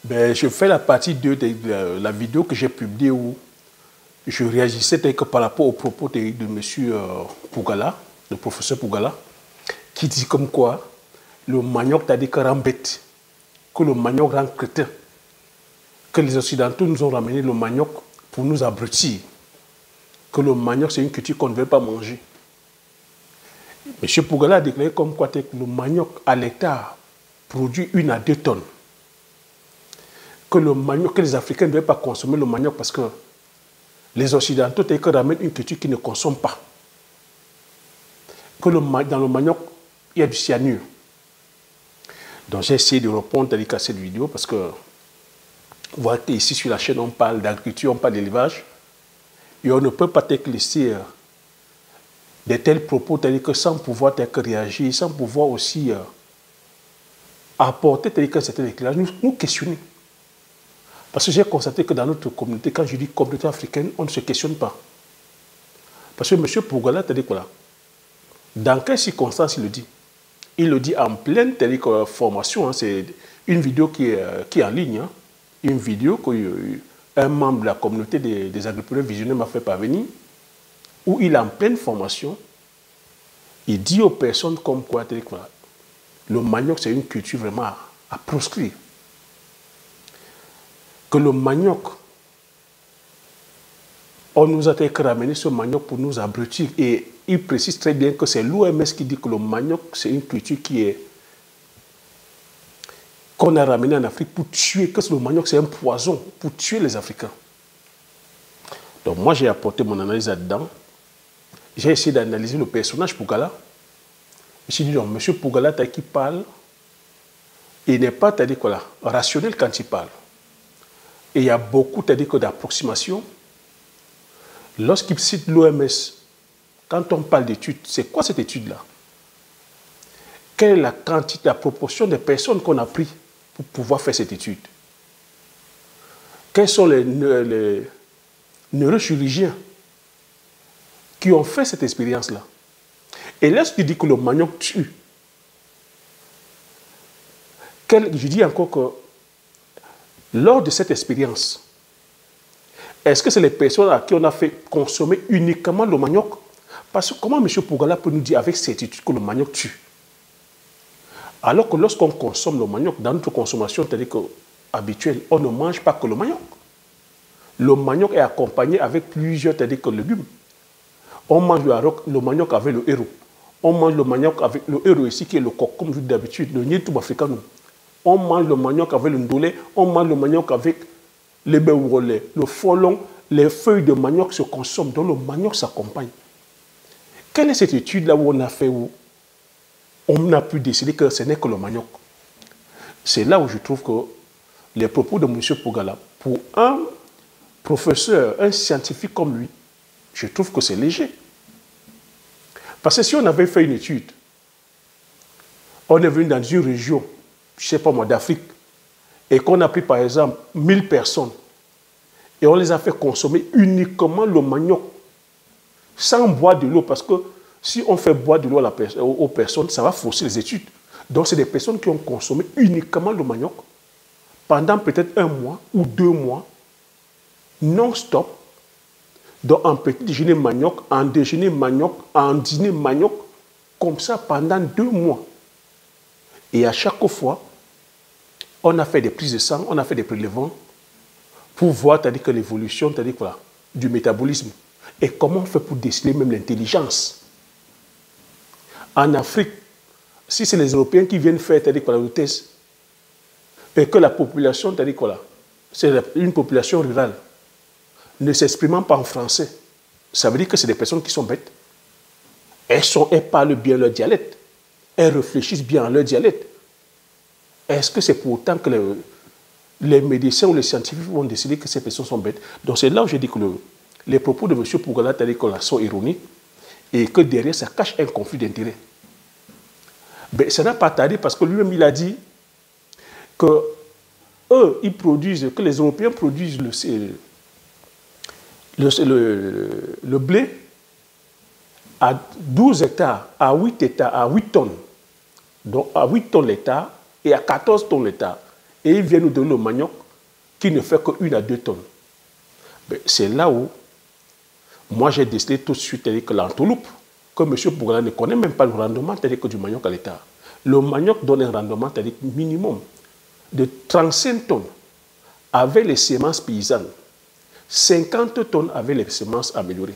Ben, je fais la partie 2 de la vidéo que j'ai publiée où je réagissais que par rapport aux propos de M. Pougala, le professeur Pougala, qui dit comme quoi le manioc t'a dit que rend bête, que le manioc rend crétin, que les Occidentaux nous ont ramené le manioc pour nous abrutir, que le manioc c'est une culture qu'on ne veut pas manger. M. Pougala a déclaré comme quoi le manioc à l'hectare produit 1 à 2 tonnes. Que le manioc, que les Africains ne veulent pas consommer le manioc parce que les Occidentaux ramènent une culture qu'ils ne consomment pas. Que dans le manioc, il y a du cyanure. Donc j'ai essayé de répondre à cette vidéo parce que vous voyez qu'ici sur la chaîne on parle d'agriculture, on parle d'élevage et on ne peut pas laisser de tels propos que sans pouvoir réagir, sans pouvoir aussi apporter certains éclairages, nous questionner. Parce que j'ai constaté que dans notre communauté, quand je dis communauté africaine, on ne se questionne pas. Parce que M. Pougala t'a dit quoi là? Dans quelles circonstances il le dit? Il le dit en pleine formation. Hein, c'est une vidéo qui est en ligne. Hein, une vidéo qu'un membre de la communauté des agriculteurs visionnaires m'a fait parvenir, où il est en pleine formation. Il dit aux personnes comme quoi, le manioc, c'est une culture vraiment à proscrire. Que le manioc, on nous a ramené ce manioc pour nous abrutir. Et il précise très bien que c'est l'OMS qui dit que le manioc, c'est une culture qu'on a ramené en Afrique pour tuer, que le manioc, c'est un poison pour tuer les Africains. Donc moi, j'ai apporté mon analyse là-dedans. J'ai essayé d'analyser le personnage Pougala. Je me suis dit, non, M. Pougala, qui parle, il n'est pas rationnel quand il parle. Et il y a beaucoup d'approximations. Lorsqu'il cite l'OMS, quand on parle d'études, c'est quoi cette étude-là? Quelle est la quantité, la proportion des personnes qu'on a pris pour pouvoir faire cette étude? Quels sont les neurochirurgiens qui ont fait cette expérience-là? Et lorsqu'il dit que le manioc tue, je dis encore que lors de cette expérience, est-ce que c'est les personnes à qui on a fait consommer uniquement le manioc? Parce que comment M. Pougala peut nous dire avec certitude que le manioc tue? Alors que lorsqu'on consomme le manioc, dans notre consommation habituelle, on ne mange pas que le manioc. Le manioc est accompagné avec plusieurs légumes. On mange le manioc avec le héros. On mange le manioc avec le héros ici qui est le coq, comme je dis d'habitude, le niétou africain. On mange le manioc avec le ndolé, on mange le manioc avec les béourolais, le folon, les feuilles de manioc se consomment, donc le manioc s'accompagne. Quelle est cette étude-là où on a fait, où on a pu décider que ce n'est que le manioc? C'est là où je trouve que les propos de M. Pougala, pour un professeur, un scientifique comme lui, je trouve que c'est léger. Parce que si on avait fait une étude, on est venu dans une région, je ne sais pas moi, d'Afrique, et qu'on a pris par exemple 1000 personnes, et on les a fait consommer uniquement le manioc, sans boire de l'eau, parce que si on fait boire de l'eau aux personnes, ça va fausser les études. Donc c'est des personnes qui ont consommé uniquement le manioc, pendant peut-être 1 mois ou 2 mois, non-stop, donc en petit déjeuner manioc, en déjeuner manioc, en dîner manioc, comme ça pendant 2 mois. Et à chaque fois, on a fait des prises de sang, on a fait des prélèvements pour voir que l'évolution du métabolisme. Et comment on fait pour déceler même l'intelligence. En Afrique, si c'est les Européens qui viennent faire le test, et que la population, c'est une population rurale, ne s'exprimant pas en français, ça veut dire que c'est des personnes qui sont bêtes. Elles parlent bien leur dialecte. Elles réfléchissent bien à leur dialecte. Est-ce que c'est pour autant que les médecins ou les scientifiques vont décider que ces personnes sont bêtes? Donc c'est là où je dis que les propos de M. Pougala sont ironiques et que derrière ça cache un conflit d'intérêts. Ben, ça n'a pas tardé parce que lui-même il a dit que eux, ils produisent, que les Européens produisent le blé à 12 hectares, à 8 hectares, à 8 tonnes. Donc à 8 tonnes l'hectare et à 14 tonnes l'hectare. et il vient nous donner le manioc qui ne fait que 1 à 2 tonnes. C'est là où moi j'ai décidé tout de suite que l'entourloupe, que M. Pougala ne connaît même pas le rendement que du manioc à l'État. Le manioc donne un rendement minimum de 35 tonnes avec les semences paysannes, 50 tonnes avec les semences améliorées.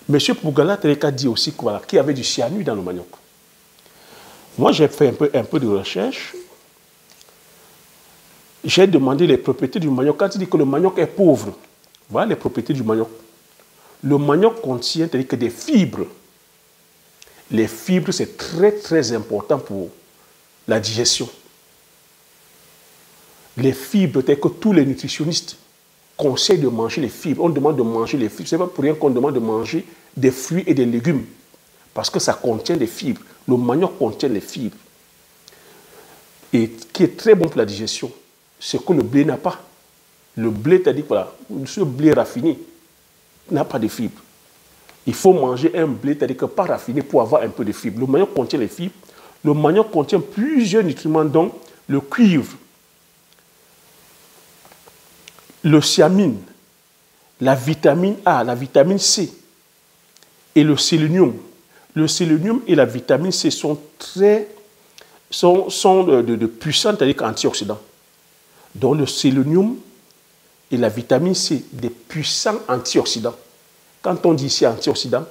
M. Pougala a dit aussi qu'il y avait du cyanure dans le manioc. Moi, j'ai fait un peu de recherche. J'ai demandé les propriétés du manioc. Quand il dit que le manioc est pauvre, voilà les propriétés du manioc. Le manioc contient des fibres. Les fibres, c'est très, très important pour la digestion. Les fibres, telles que tous les nutritionnistes conseillent de manger les fibres. On demande de manger les fibres. Ce n'est pas pour rien qu'on demande de manger des fruits et des légumes. Parce que ça contient des fibres. Le manioc contient les fibres. Et qui est très bon pour la digestion. Ce que le blé n'a pas. Le blé, c'est-à-dire voilà, ce blé raffiné n'a pas de fibres. Il faut manger un blé, c'est-à-dire que pas raffiné pour avoir un peu de fibres. Le manioc contient les fibres. Le manioc contient plusieurs nutriments, dont le cuivre, le thiamine, la vitamine A, la vitamine C et le sélénium. Le sélénium et la vitamine C sont de puissants antioxydants. Donc le sélénium et la vitamine C, des puissants antioxydants. Quand on dit ici antioxydants,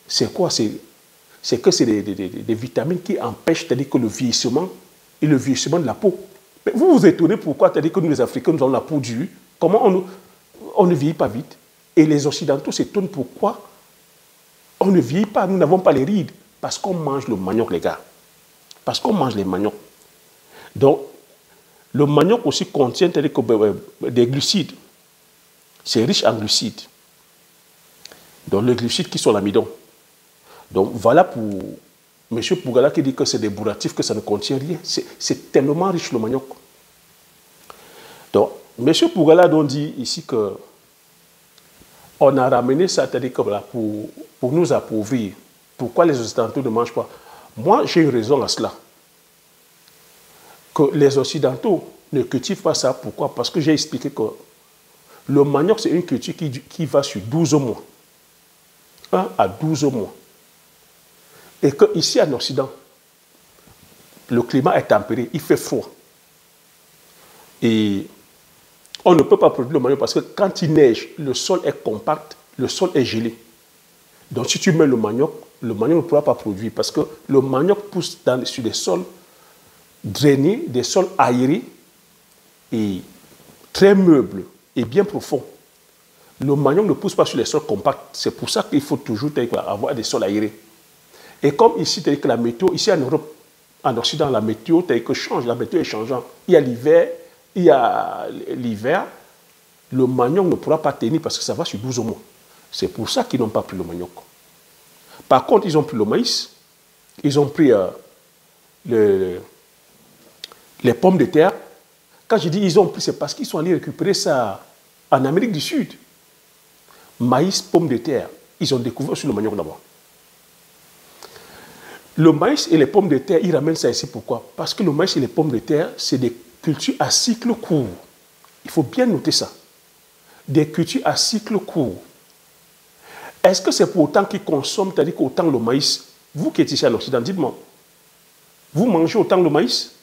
c'est quoi? C'est que c'est des vitamines qui empêchent que le vieillissement et le vieillissement de la peau. Mais vous vous étonnez pourquoi que nous les Africains, nous avons la peau dure. Comment on ne vieillit pas vite? Et les Occidentaux s'étonnent pourquoi on ne vieillit pas, nous n'avons pas les rides. Parce qu'on mange le manioc, les gars. Parce qu'on mange les maniocs. Donc, le manioc aussi contient des glucides. C'est riche en glucides. Donc, les glucides qui sont l'amidon. Donc, voilà pour M. Pougala qui dit que c'est des bourratifs, que ça ne contient rien. C'est tellement riche le manioc. Donc, M. Pougala donc dit ici que on a ramené ça, c'est-à-dire que voilà, pour nous appauvrir. Pourquoi les Occidentaux ne mangent pas? Moi, j'ai une raison à cela. Que les Occidentaux ne cultivent pas ça. Pourquoi? Parce que j'ai expliqué que le manioc, c'est une culture qui va sur 12 mois. 1 à 12 mois. Et qu'ici en Occident, le climat est tempéré, il fait froid. Et on ne peut pas produire le manioc parce que quand il neige, le sol est compact, le sol est gelé. Donc si tu mets le manioc ne pourra pas produire parce que le manioc pousse sur des sols drainés, des sols aérés et très meubles et bien profonds. Le manioc ne pousse pas sur les sols compacts. C'est pour ça qu'il faut toujours avoir des sols aérés. Et comme ici, que la météo, ici en Europe, en Occident, la météo change, la météo est changeante. Il y a l'hiver, le manioc ne pourra pas tenir parce que ça va sur 12 mois. C'est pour ça qu'ils n'ont pas pris le manioc. Par contre, ils ont pris le maïs, ils ont pris les pommes de terre. Quand je dis ils ont pris, c'est parce qu'ils sont allés récupérer ça en Amérique du Sud. Maïs, pommes de terre, ils ont découvert sur le manioc d'abord. Le maïs et les pommes de terre, ils ramènent ça ici. Pourquoi? Parce que le maïs et les pommes de terre, c'est des cultures à cycle court. Il faut bien noter ça. Des cultures à cycle court. Est-ce que c'est pour autant qu'ils consomment, c'est-à-dire qu'autant le maïs, vous qui êtes ici en Occident, dites-moi, vous mangez autant le maïs?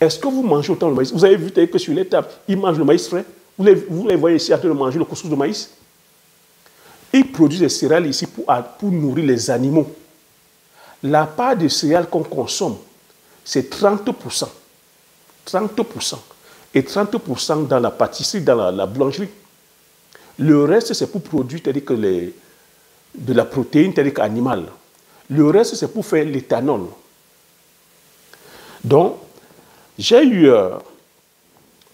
Est-ce que vous mangez autant le maïs? Vous avez vu que sur les tables, ils mangent le maïs frais? Vous les voyez ici en train de manger le couscous de maïs? Ils produisent des céréales ici pour nourrir les animaux. La part de céréales qu'on consomme, c'est 30%. 30%. Et 30% dans la pâtisserie, dans la boulangerie. Le reste, c'est pour produire de la protéine animale. Le reste, c'est pour faire l'éthanol. Donc, j'ai eu...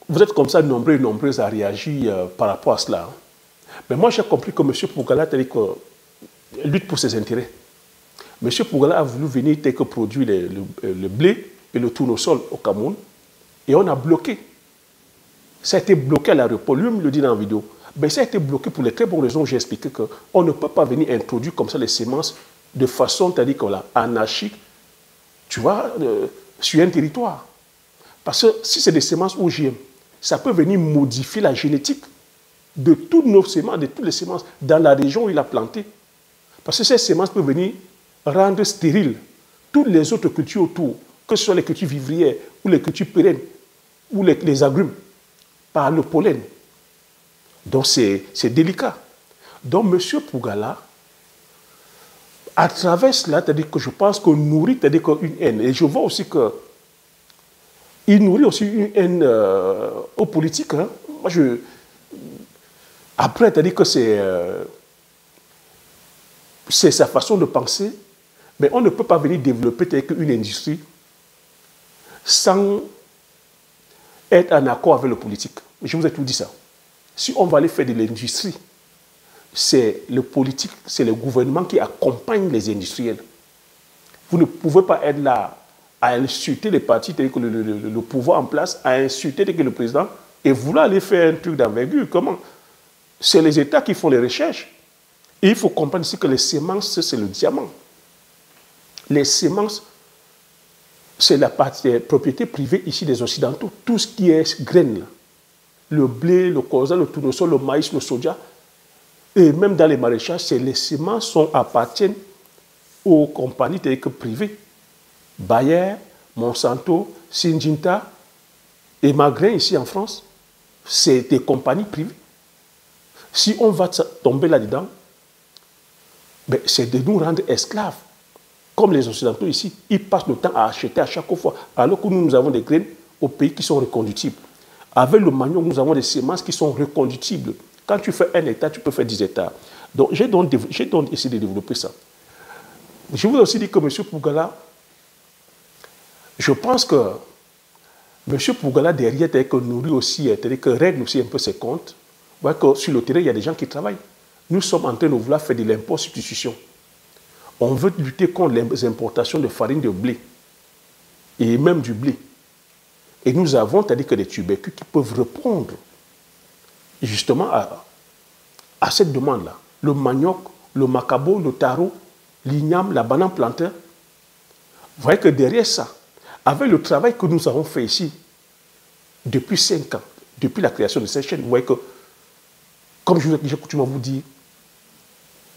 vous êtes comme ça nombreux et nombreuses à réagir par rapport à cela. Mais moi, j'ai compris que M. Pougala lutte pour ses intérêts. M. Pougala a voulu venir produire le blé et le tournesol au Cameroun. Et on a bloqué. Ça a été bloqué à l'aéroport. Lui me le dit dans la vidéo. Mais ça a été bloqué pour les très bonnes raisons. J'ai expliqué qu'on ne peut pas venir introduire comme ça les semences de façon, c'est-à-dire anarchique, tu vois, sur un territoire. Parce que si c'est des semences OGM, ça peut venir modifier la génétique de toutes nos semences, de toutes les semences dans la région où il a planté. Parce que ces semences peuvent venir rendre stérile toutes les autres cultures autour, que ce soit les cultures vivrières ou les cultures pérennes ou les agrumes, par le pollen. Donc c'est délicat. Donc M. Pougala, à travers cela, c'est-à-dire que je pense qu'on nourrit une haine. Et je vois aussi qu'il nourrit aussi une haine aux politiques. Hein. Moi, après, c'est-à-dire que c'est sa façon de penser, mais on ne peut pas venir développer une industrie sans être en accord avec le politique. Je vous ai tout dit ça. Si on va aller faire de l'industrie, c'est le politique, c'est le gouvernement qui accompagne les industriels. Vous ne pouvez pas être là à insulter les partis, le pouvoir en place, à insulter le président et vouloir aller faire un truc d'envergure. Comment? C'est les États qui font les recherches. Et il faut comprendre ici que les semences, c'est le diamant. Les semences, c'est la propriété privée ici des Occidentaux. Tout ce qui est graines, le blé, le colza, le tournesol, le maïs, le soja, et même dans les maraîchages, les semences appartiennent aux compagnies privées. Bayer, Monsanto, Syngenta et Magrin ici en France, c'est des compagnies privées. Si on va tomber là-dedans, ben, c'est de nous rendre esclaves. Comme les Occidentaux ici, ils passent le temps à acheter à chaque fois, alors que nous avons des graines aux pays qui sont reconductibles. Avec le manioc, nous avons des semences qui sont reconductibles. Quand tu fais 1 hectare, tu peux faire 10 hectares. Donc, j'ai donc essayé de développer ça. Je vous ai aussi dit que M. Pougala, je pense que M. Pougala, derrière, nourrit aussi, règle aussi un peu ses comptes. Vous voyez que sur le terrain, il y a des gens qui travaillent. Nous sommes en train de vouloir faire de l'impôt substitution. On veut lutter contre les importations de farine de blé et même du blé. Et nous avons, c'est-à-dire que des tubercules qui peuvent répondre justement à cette demande-là. Le manioc, le macabo, le taro, l'igname, la banane plantain. Vous voyez que derrière ça, avec le travail que nous avons fait ici, depuis 5 ans, depuis la création de cette chaîne, vous voyez que, comme j'ai coutume à vous dire,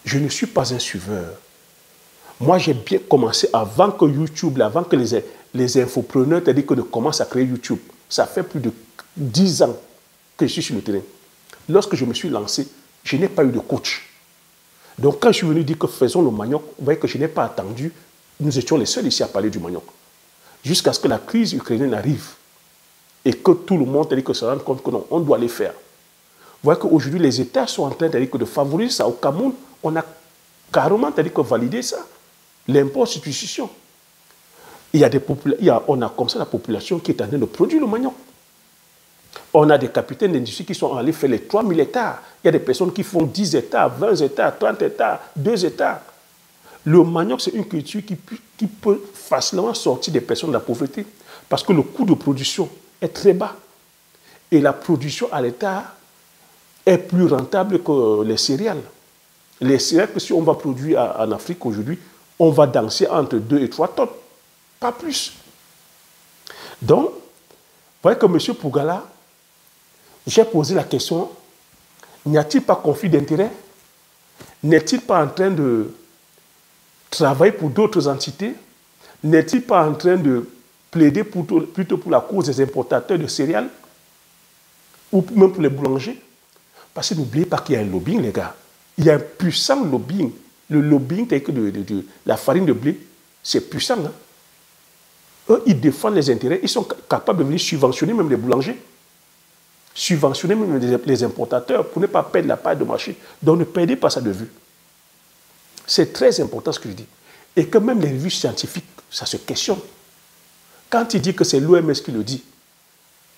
je ne suis pas un suiveur. Moi, j'ai bien commencé avant que YouTube, avant que les infopreneurs, c'est-à-dire que de commencer à créer YouTube. Ça fait plus de 10 ans que je suis sur le terrain. Lorsque je me suis lancé, je n'ai pas eu de coach. Donc, quand je suis venu dire que faisons le manioc, vous voyez que je n'ai pas attendu. Nous étions les seuls ici à parler du manioc. Jusqu'à ce que la crise ukrainienne arrive et que tout le monde dit que se rende compte que non, on doit les faire. Vous voyez qu'aujourd'hui, les États sont en train de favoriser ça. Au Cameroun, on a carrément validé ça. L'impôt substitution. On a comme ça la population qui est en train de produire le manioc. On a des capitaines d'industrie qui sont allés faire les 3000 hectares. Il y a des personnes qui font 10 hectares, 20 hectares, 30 hectares, 2 hectares. Le manioc, c'est une culture qui peut facilement sortir des personnes de la pauvreté parce que le coût de production est très bas. Et la production à l'hectare est plus rentable que les céréales. Les céréales, que si on va produire en Afrique aujourd'hui, on va danser entre 2 et 3 tonnes, pas plus. Donc, vous voyez que M. Pougala, j'ai posé la question, n'y a-t-il pas conflit d'intérêts? N'est-il pas en train de travailler pour d'autres entités? N'est-il pas en train de plaider plutôt pour la cause des importateurs de céréales? Ou même pour les boulangers? Parce que n'oubliez pas qu'il y a un lobbying, les gars. Il y a un puissant lobbying. Le lobbying de la farine de blé, c'est puissant. Hein? Eux, ils défendent les intérêts. Ils sont capables de venir subventionner même les boulangers. Subventionner même les importateurs pour ne pas perdre la part de marché. Donc ne perdez pas ça de vue. C'est très important ce que je dis. Et que même les revues scientifiques, ça se questionne. Quand il dit que c'est l'OMS qui le dit,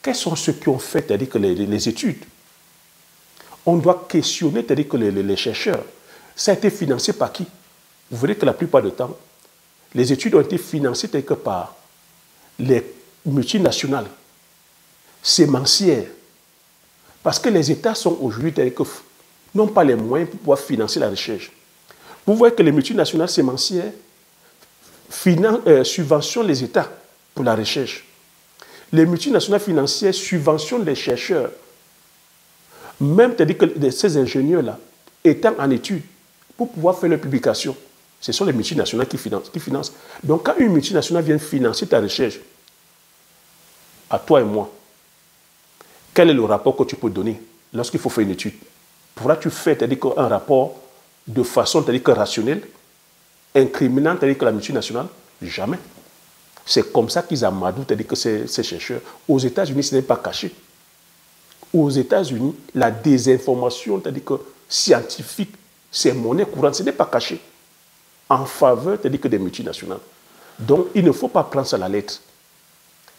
quels sont ceux qui ont fait les études? On doit questionner que les chercheurs. Ça a été financé par qui? Vous verrez que la plupart du temps, les études ont été financées par les multinationales, sémencières. Parce que les États sont aujourd'hui n'ont pas les moyens pour pouvoir financer la recherche. Vous voyez que les multinationales sémencières subventionnent les États pour la recherche. Les multinationales financières subventionnent les chercheurs. Même, c'est-à-dire que ces ingénieurs-là, étant en études, pour pouvoir faire leurs publications, ce sont les multinationales qui financent. Donc, quand une multinationale vient financer ta recherche, à toi et moi, quel est le rapport que tu peux donner lorsqu'il faut faire une étude? Pourras-tu faire, c'est-à-dire un rapport de façon, c'est-à-dire rationnelle, incriminant, c'est-à-dire que la multinationale? Jamais. C'est comme ça qu'ils amadouent, c'est-à-dire que ces chercheurs. Aux États-Unis, ce n'est pas caché. Aux États-Unis, la désinformation, c'est-à-dire que scientifique, c'est monnaie courante, ce n'est pas caché. En faveur, c'est-à-dire que des multinationales. Donc, il ne faut pas prendre ça à la lettre.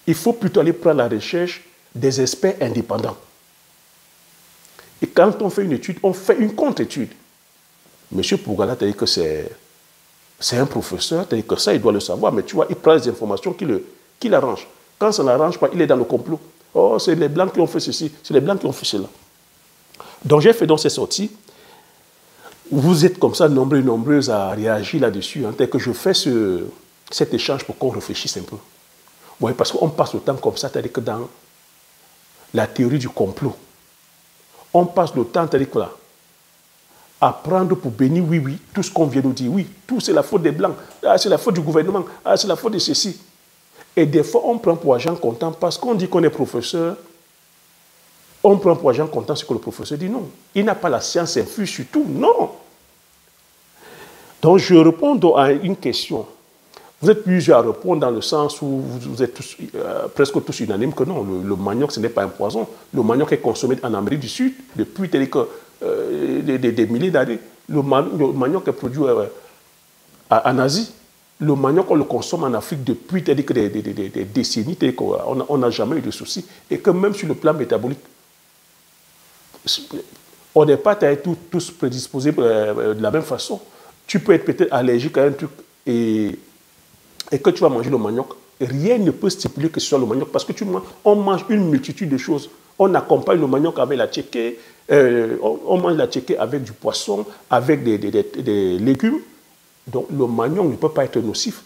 Il faut plutôt aller prendre la recherche des experts indépendants. Et quand on fait une étude, on fait une contre-étude. Monsieur Pougala, c'est-à-dire que c'est un professeur, c'est-à-dire que ça, il doit le savoir, mais tu vois, il prend les informations qui l'arrangent. Quand ça ne l'arrange pas, il est dans le complot. Oh, c'est les Blancs qui ont fait ceci, c'est les Blancs qui ont fait cela. Donc, j'ai fait donc ces sorties. Vous êtes comme ça nombreuses à réagir là-dessus, tel que je fais cet échange pour qu'on réfléchisse un peu. Oui, parce qu'on passe le temps comme ça, c'est-à-dire que dans la théorie du complot, on passe le temps, c'est-à-dire que là, à prendre pour bénir, oui, tout ce qu'on vient nous dire, oui, tout c'est la faute des Blancs, c'est la faute du gouvernement, c'est la faute de ceci. Et des fois, on prend pour agent comptant parce qu'on dit qu'on est professeur, on prend pour agent comptant ce que le professeur dit, non. Il n'a pas la science infuse sur tout, non. Donc, je réponds donc à une question. Vous êtes plusieurs à répondre dans le sens où vous êtes tous, presque tous unanimes que non, le manioc, ce n'est pas un poison. Le manioc est consommé en Amérique du Sud depuis des milliers d'années. Le manioc est produit en Asie. Le manioc, on le consomme en Afrique depuis des décennies. On n'a jamais eu de soucis. Et que même sur le plan métabolique, on n'est pas tous prédisposés de la même façon. Tu peux être peut-être allergique à un truc et que tu vas manger le manioc, rien ne peut stipuler que ce soit le manioc parce que on mange une multitude de choses. On accompagne le manioc avec la tchéké, on mange la tchéké avec du poisson, avec des légumes. Donc le manioc ne peut pas être nocif.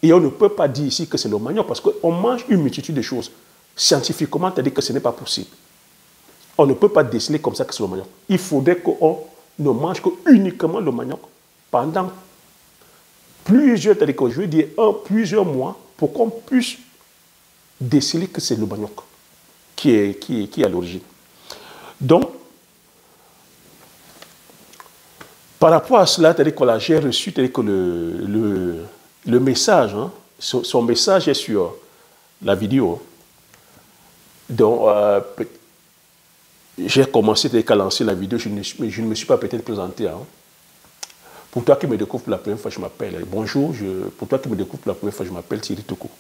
Et on ne peut pas dire ici que c'est le manioc parce qu'on mange une multitude de choses. Scientifiquement, c'est-à-dire que ce n'est pas possible. On ne peut pas déceler comme ça que c'est le manioc. Il faudrait qu'on ne mange uniquement le manioc pendant plusieurs, c'est-à-dire que je veux dire plusieurs mois pour qu'on puisse déceler que c'est le manioc qui est à l'origine. Donc, par rapport à cela, c'est-à-dire que j'ai reçu c'est-à-dire que le message, hein, son message est sur la vidéo. Donc, j'ai commencé à lancer la vidéo, je ne me suis pas peut-être présenté. Hein. Pour toi qui me découvre pour la première fois, je m'appelle. Bonjour, pour toi qui me découvre pour la première fois, je m'appelle Thierry Toko.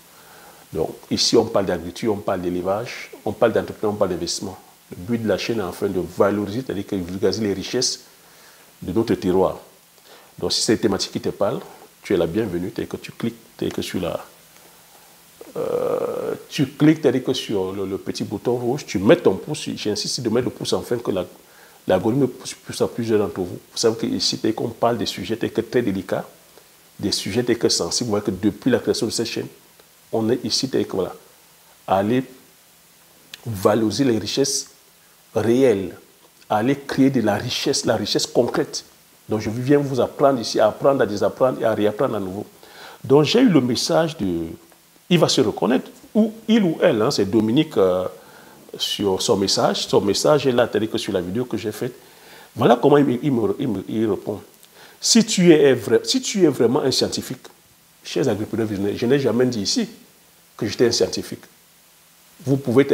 Donc, ici, on parle d'agriculture, on parle d'élevage, on parle d'entrepreneuriat, on parle d'investissement. Le but de la chaîne est enfin de valoriser, c'est-à-dire de vulgariser les richesses de notre terroir. Donc, si c'est une thématique qui te parle, tu es la bienvenue, c'est-à-dire que tu cliques, c'est-à-dire que sur sur le petit bouton rouge, tu mets ton pouce, j'insiste de mettre le pouce afin que l'algorithme pousse à plusieurs d'entre vous. Vous savez qu'ici, on parle des sujets très délicats, des sujets très sensibles. Vous voyez que depuis la création de cette chaîne, on est ici, voilà, à aller valoriser les richesses réelles, à aller créer de la richesse concrète. Donc je viens vous apprendre ici, à apprendre, à désapprendre et à réapprendre à nouveau. Donc j'ai eu le message il va se reconnaître, ou il ou elle, hein, c'est Dominique sur son message. Son message est là, c'est-à-dire que sur la vidéo que j'ai faite. Voilà comment il répond. Si tu es vraiment un scientifique, chers agripreneurs visionnaires, je n'ai jamais dit ici que j'étais un scientifique. Vous pouvez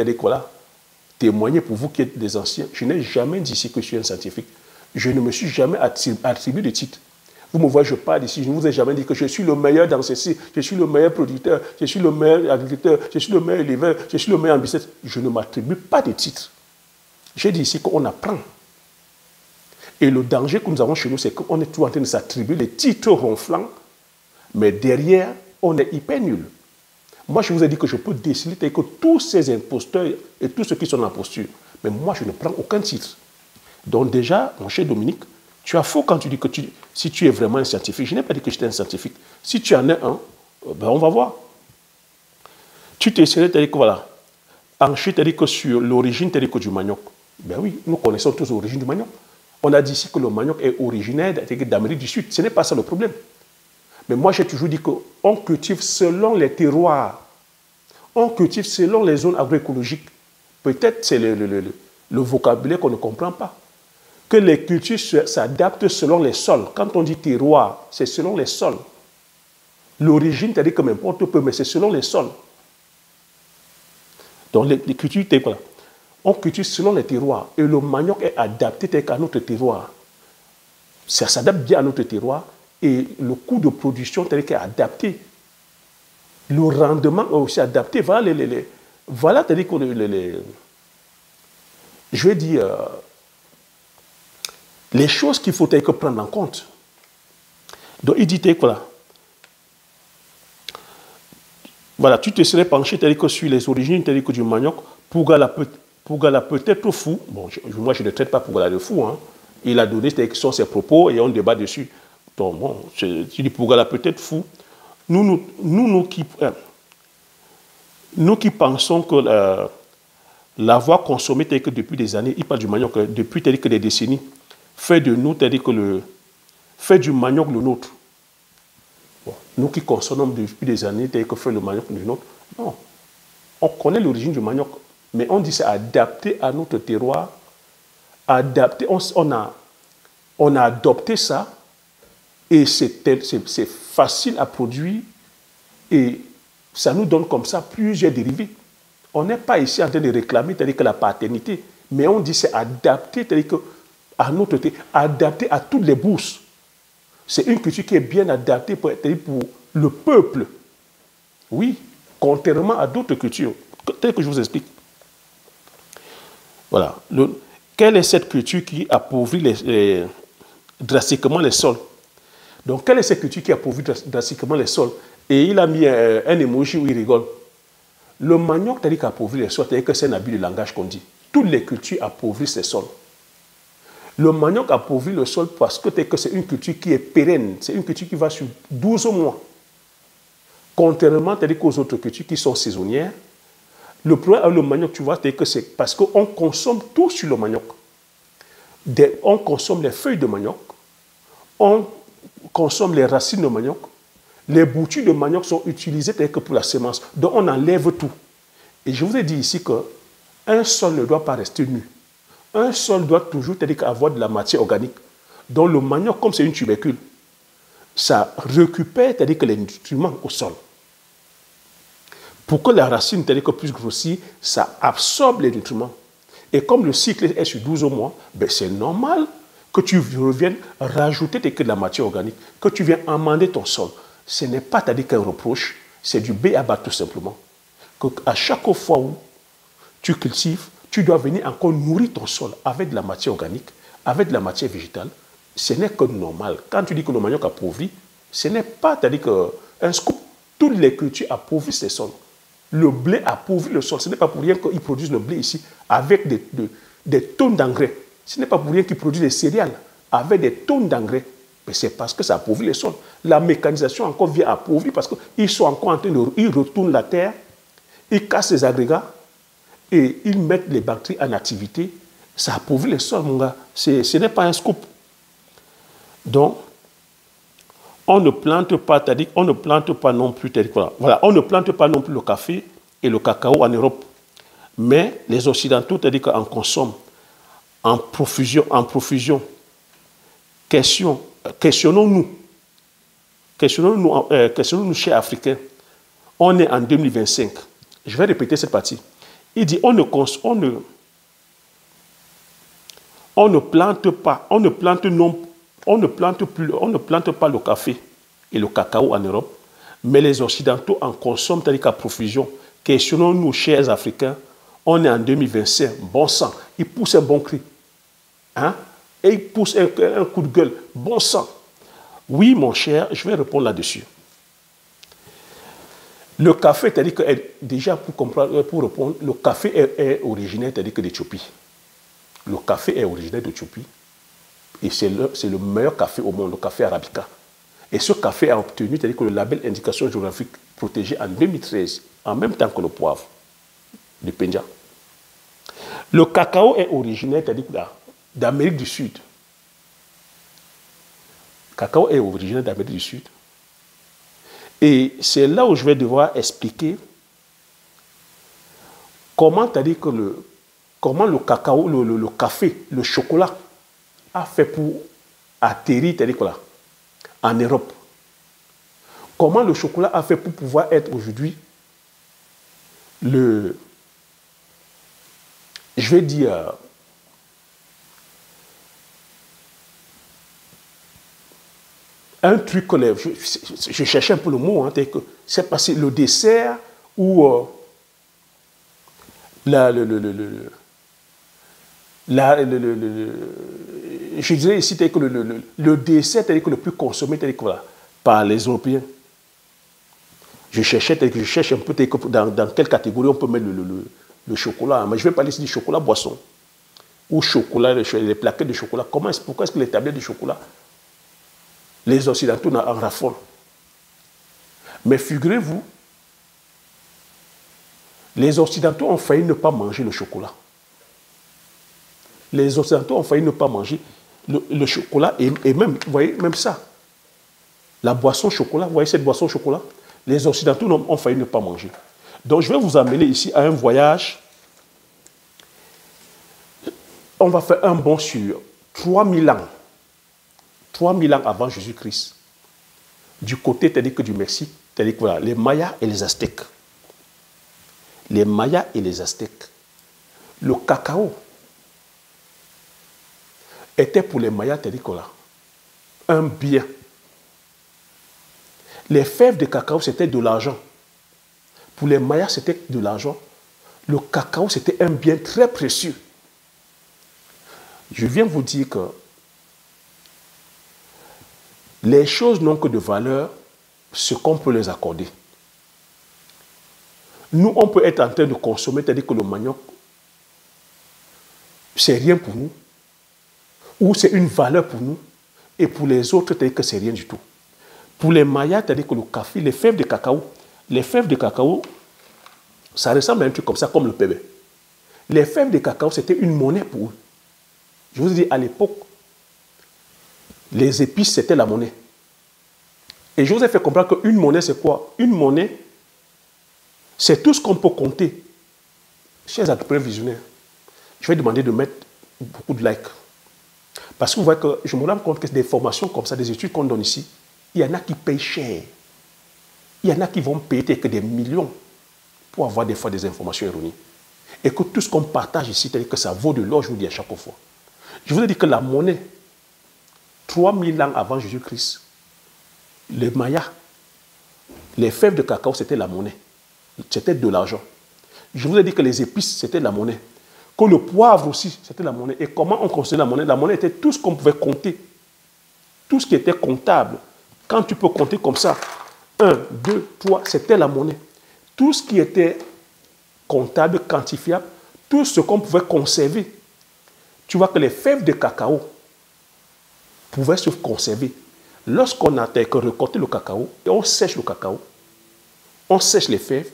témoigner pour vous qui êtes des anciens. Je n'ai jamais dit ici que je suis un scientifique. Je ne me suis jamais attribué de titre. Vous me voyez, je parle ici, je ne vous ai jamais dit que je suis le meilleur dans ceci, je suis le meilleur producteur, je suis le meilleur agriculteur, je suis le meilleur éleveur, je suis le meilleur en business. Je ne m'attribue pas de titre. J'ai dit ici qu'on apprend. Et le danger que nous avons chez nous, c'est qu'on est toujours en train de s'attribuer les titres ronflants, mais derrière, on est hyper nul. Moi, je vous ai dit que je peux déceler que tous ces imposteurs et tous ceux qui sont en posture, mais moi, je ne prends aucun titre. Donc déjà, mon cher Dominique, tu as faux quand tu dis que si tu es vraiment un scientifique. Je n'ai pas dit que j'étais un scientifique. Si tu en es un, ben on va voir. Tu t'essaierais de dire que voilà, penché sur l'origine du manioc. Ben oui, nous connaissons tous l'origine du manioc. On a dit ici que le manioc est originaire d'Amérique du Sud. Ce n'est pas ça le problème. Mais moi, j'ai toujours dit qu'on cultive selon les terroirs. On cultive selon les zones agroécologiques. Peut-être c'est le vocabulaire qu'on ne comprend pas. Que les cultures s'adaptent selon les sols. Quand on dit terroir, c'est selon les sols. L'origine, c'est-à-dire que n'importe peu, mais c'est selon les sols. Donc les cultures, voilà. On cultive selon les terroirs. Et le manioc est adapté à notre terroir. Ça s'adapte bien à notre terroir. Et le coût de production est adapté. Le rendement est aussi adapté. Voilà, voilà c'est-à-dire que je vais dire, les choses qu'il faut prendre en compte. Donc il dit, voilà, tu te serais penché sur les origines du manioc. Pougala peut-être fou. Bon, moi je ne traite pas Pougala de fou. Hein. Il a donné ses propos et on débat dessus. Donc bon, tu dis Pougala peut-être fou. Nous qui pensons que l'avoir consommé que depuis des années, il parle du manioc depuis que des décennies, fait de nous, fait du manioc le nôtre. Bon, nous qui consommons depuis des années, que fait le manioc le nôtre, non. On connaît l'origine du manioc, mais on dit c'est adapté à notre terroir, adapté, on a adopté ça, et c'est facile à produire, et ça nous donne comme ça plusieurs dérivés. On n'est pas ici en train de réclamer que la paternité, mais on dit c'est adapté à notre terroir, adapté à toutes les bourses. C'est une culture qui est bien adaptée pour le peuple. Oui, contrairement à d'autres cultures, tel que je vous explique. Voilà. Quelle est cette culture qui appauvrit drastiquement les sols? Donc, quelle est cette culture qui appauvrit drastiquement les sols? Et il a mis un emoji où il rigole. Le manioc, c'est-à-dire qu'appauvrit les sols, c'est-à-dire que c'est un abus de langage qu'on dit. Toutes les cultures appauvrissent les sols. Le manioc appauvrit le sol parce que c'est une culture qui est pérenne. C'est une culture qui va sur 12 mois. Contrairement aux autres cultures qui sont saisonnières, le problème avec le manioc, tu vois, c'est que c'est parce qu'on consomme tout sur le manioc. On consomme les feuilles de manioc, on consomme les racines de manioc, les boutures de manioc sont utilisées que pour la semence. Donc on enlève tout. Et je vous ai dit ici qu'un sol ne doit pas rester nu. Un sol doit toujours avoir de la matière organique. Donc le manioc, comme c'est une tubercule, ça récupère les nutriments au sol. Pour que la racine puisse grossir, ça absorbe les nutriments. Et comme le cycle est sur 12 mois, ben c'est normal que tu reviennes rajouter de la matière organique, que tu viennes amender ton sol. Ce n'est pas qu'un reproche, c'est du b.a.-ba tout simplement. À chaque fois où tu cultives, tu dois venir encore nourrir ton sol avec de la matière organique, avec de la matière végétale. Ce n'est que normal. Quand tu dis que le manioc appauvrit, ce n'est pas un scoop. Toutes les cultures appauvrissent les sols. Le blé appauvrit le sol. Ce n'est pas pour rien qu'ils produisent le blé ici avec des tonnes d'engrais. Ce n'est pas pour rien qu'ils produisent des céréales avec des tonnes d'engrais. Mais c'est parce que ça appauvrit les sols. La mécanisation encore vient appauvrir parce qu'ils sont encore en train ils retournent la terre, ils cassent les agrégats, et ils mettent les bactéries en activité, ça appauvrit les sols, mon gars. Ce n'est pas un scoop. Donc, on ne plante pas, on ne plante pas non plus, voilà, on ne plante pas non plus le café et le cacao en Europe. Mais les Occidentaux, en consomment en profusion. Questionnons-nous, chers Africains. On est en 2025. Je vais répéter cette partie. Il dit on ne plante pas le café et le cacao en Europe, mais les Occidentaux en consomment à profusion. Questionnons-nous, chers Africains, on est en 2025, bon sang, il pousse un bon cri. Hein? Et il pousse un coup de gueule, bon sang. Oui, mon cher, je vais répondre là-dessus. Le café, c'est-à-dire que, déjà pour répondre, le café est originaire, c'est-à-dire que d'Éthiopie. Le café est originaire d'Éthiopie. Et c'est le meilleur café au monde, le café arabica. Et ce café a obtenu, c'est-à-dire que le label indication géographique protégé en 2013, en même temps que le poivre. du Pendja. Le cacao est originaire, d'Amérique du Sud. Le cacao est originaire d'Amérique du Sud. Et c'est là où je vais devoir expliquer comment, comment le cacao, le café, le chocolat a fait pour atterrir en Europe. Comment le chocolat a fait pour pouvoir être aujourd'hui je vais dire, un truc, je cherchais un peu le mot, hein, c'est passé le dessert ou je dirais ici que le dessert le plus consommé par les Européens. Je cherche un peu dans quelle catégorie on peut mettre le chocolat. Mais je vais parler ici du chocolat boisson. Ou chocolat, les plaquettes de chocolat. Pourquoi est-ce que les tablettes de chocolat, les Occidentaux en raffolent? Mais figurez-vous, les Occidentaux ont failli ne pas manger le chocolat. Les Occidentaux ont failli ne pas manger le chocolat et même, vous voyez, même ça. La boisson chocolat, vous voyez cette boisson chocolat? Les Occidentaux ont failli ne pas manger. Donc, je vais vous amener ici à un voyage. On va faire un bond sur 3000 ans. 3000 ans avant Jésus-Christ. Du côté, c'est-à-dire que du Mexique, c'est-à-dire que voilà, les Mayas et les Aztèques. Les Mayas et les Aztèques. Le cacao était pour les Mayas, c'est-à-dire que là, un bien. Les fèves de cacao, c'était de l'argent. Pour les Mayas, c'était de l'argent. Le cacao, c'était un bien très précieux. Je viens vous dire que les choses n'ont que de valeur ce qu'on peut les accorder. Nous, on peut être en train de consommer, c'est-à-dire que le manioc, c'est rien pour nous, ou c'est une valeur pour nous, et pour les autres, c'est-à-dire que c'est rien du tout. Pour les Mayas, c'est-à-dire que le café, les fèves de cacao, ça ressemble à un truc comme ça, comme le pébé. Les fèves de cacao, c'était une monnaie pour eux. Je vous dis, à l'époque, les épices, c'était la monnaie. Et je vous ai fait comprendre qu'une monnaie, c'est quoi? Une monnaie, c'est tout ce qu'on peut compter. Chers entrepreneurs visionnaires, je vais demander de mettre beaucoup de likes. Parce que vous voyez que je me rends compte que des formations comme ça, des études qu'on donne ici, il y en a qui payent cher. Il y en a qui vont payer que des millions pour avoir des fois des informations erronées. Et que tout ce qu'on partage ici, c'est-à-dire que ça vaut de l'or, je vous dis à chaque fois. Je vous ai dit que la monnaie, 3000 ans avant Jésus-Christ, les Mayas, les fèves de cacao, c'était la monnaie. C'était de l'argent. Je vous ai dit que les épices, c'était la monnaie. Que le poivre aussi, c'était la monnaie. Et comment on considère la monnaie? La monnaie était tout ce qu'on pouvait compter. Tout ce qui était comptable. Quand tu peux compter comme ça, 1, 2, 3, c'était la monnaie. Tout ce qui était comptable, quantifiable, tout ce qu'on pouvait conserver. Tu vois que les fèves de cacao pouvaient se conserver. Lorsqu'on a récolté le cacao, et on sèche le cacao, on sèche les fèves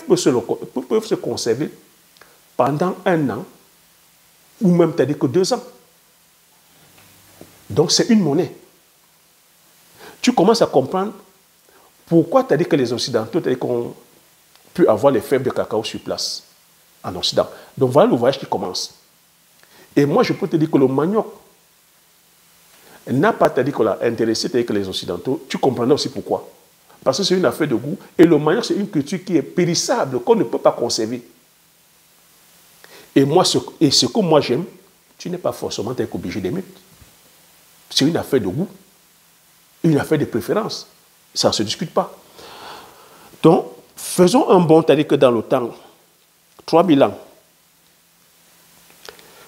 peuvent se conserver pendant 1 an, ou même, c'est-à-dire que 2 ans. Donc, c'est une monnaie. Tu commences à comprendre pourquoi tu as dit que les Occidentaux ont pu avoir les fèves de cacao sur place, en Occident. Donc, voilà le voyage qui commence. Et moi, je peux te dire que le manioc n'a pas intéressé que les Occidentaux. Tu comprendras aussi pourquoi. Parce que c'est une affaire de goût. Et le manioc, c'est une culture qui est périssable, qu'on ne peut pas conserver. Et ce que moi j'aime, tu n'es pas forcément obligé d'aimer. C'est une affaire de goût, une affaire de préférence. Ça ne se discute pas. Donc, faisons un bond, c'est-à-dire que dans le temps, 3000 ans.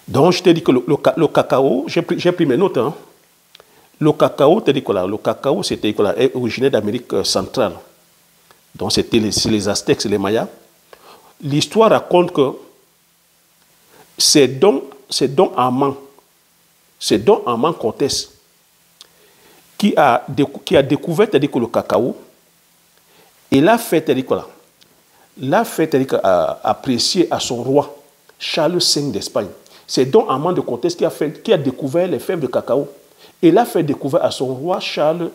Donc, je t'ai dit que le cacao, j'ai pris mes notes. Hein. Le cacao, c'est-à-dire que le cacao, c'était originaire d'Amérique centrale. Donc, c'était les Aztèques, les Mayas. L'histoire raconte que c'est Don Armand Cortés qui a découvert, c'est-à-dire que le cacao, et l'a fait, c'est-à-dire que l'a fait apprécier à son roi, Charles V d'Espagne. C'est donc Armand de Cortés qui a découvert les fèves de cacao. Et l'a fait découvrir à son roi Charles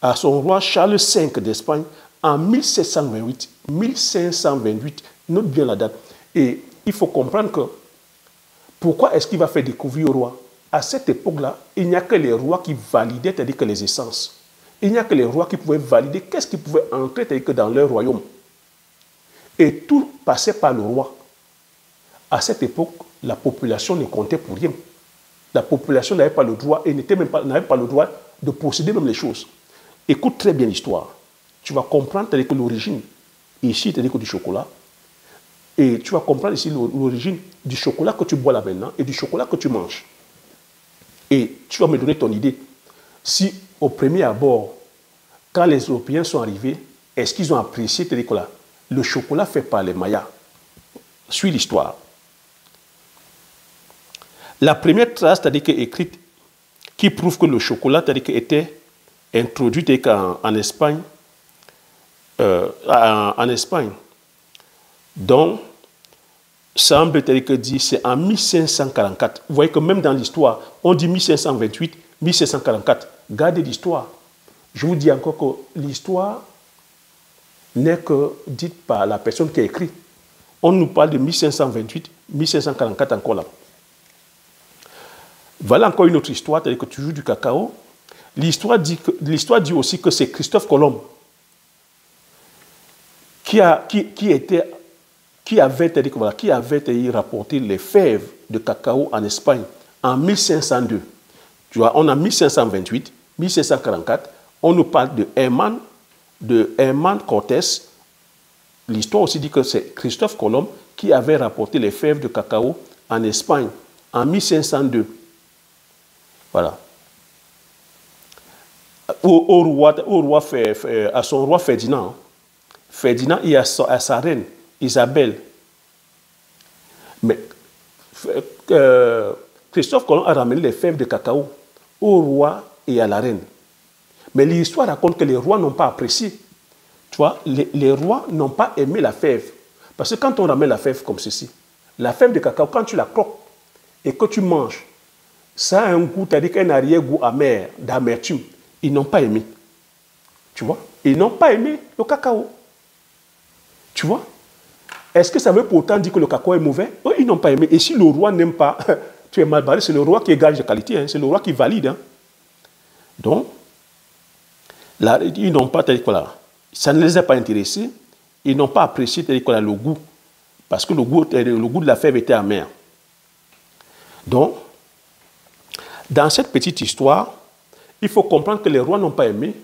V d'Espagne en 1728. 1528, note bien la date. Et il faut comprendre que pourquoi est-ce qu'il va faire découvrir au roi? À cette époque-là, il n'y a que les rois qui validaient, c'est-à-dire que les essences. Il n'y a que les rois qui pouvaient valider qu'est-ce qui pouvait entrer, c'est-à-dire que dans leur royaume. Et tout passait par le roi. À cette époque, la population ne comptait pour rien. La population n'avait pas le droit et n'avait pas le droit de posséder même les choses. Écoute très bien l'histoire. Tu vas comprendre, c'est-à-dire que l'origine, ici, c'est-à-dire que du chocolat. Et tu vas comprendre ici l'origine du chocolat que tu bois là maintenant et du chocolat que tu manges. Et tu vas me donner ton idée. Si au premier abord, quand les Européens sont arrivés, est-ce qu'ils ont apprécié le chocolat fait par les Mayas? Suis l'histoire. La première trace, c'est-à-dire écrite, qui prouve que le chocolat, c'est-à-dire était introduit en Espagne, donc semble dire c'est en 1544. Vous voyez que même dans l'histoire, on dit 1528, 1544. Gardez l'histoire. Je vous dis encore que l'histoire n'est que dite par la personne qui a écrit. On nous parle de 1528, 1544 encore là. Voilà encore une autre histoire, c'est-à-dire que tu joues du cacao. L'histoire dit aussi que c'est Christophe Colomb qui avait rapporté les fèves de cacao en Espagne en 1502. Tu vois, on a 1528, 1544. On nous parle de Herman Cortés. L'histoire aussi dit que c'est Christophe Colomb qui avait rapporté les fèves de cacao en Espagne en 1502. Voilà. À son roi Ferdinand et à sa reine Isabelle. Mais Christophe Colomb a ramené les fèves de cacao au roi et à la reine. Mais l'histoire raconte que les rois n'ont pas apprécié. Tu vois, les rois n'ont pas aimé la fève. Parce que quand on ramène la fève comme ceci, la fève de cacao, quand tu la croques et que tu manges, ça a un goût, c'est-à-dire qu'un arrière-goût amer, d'amertume. Ils n'ont pas aimé. Tu vois? Ils n'ont pas aimé le cacao. Tu vois? Est-ce que ça veut pourtant dire que le cacao est mauvais? Eux, ils n'ont pas aimé. Et si le roi n'aime pas, tu es mal barré, c'est le roi qui est gage de qualité, hein, c'est le roi qui valide. Hein. Donc, là, ils n'ont pas, voilà, ça ne les a pas intéressés, ils n'ont pas apprécié voilà, le goût, parce que le goût de la fève était amer. Donc, dans cette petite histoire, il faut comprendre que les rois n'ont pas aimé,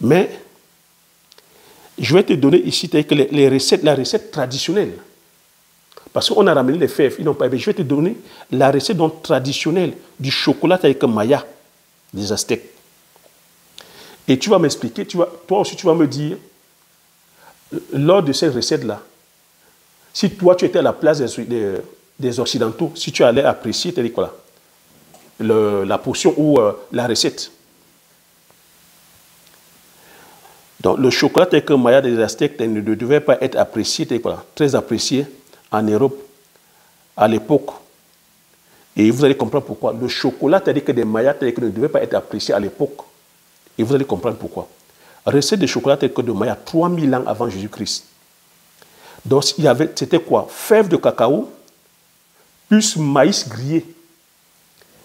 mais je vais te donner ici la recette traditionnelle. Parce qu'on a ramené les fèves, ils n'ont pas aimé. Je vais te donner la recette traditionnelle du chocolat avec Maya, des Aztèques. Et tu vas m'expliquer, toi aussi tu vas me dire, lors de cette recette-là, si toi tu étais à la place des Occidentaux, si tu allais apprécier, la portion ou la recette. Donc le chocolat avec Maya des Aztèques ne devait pas être apprécié, très apprécié en Europe à l'époque. Et vous allez comprendre pourquoi. Le chocolat des Mayas ne devait pas être apprécié à l'époque. Et vous allez comprendre pourquoi. Recette de chocolat de Maya 3000 ans avant Jésus-Christ. Donc c'était quoi? Fèves de cacao plus maïs grillé.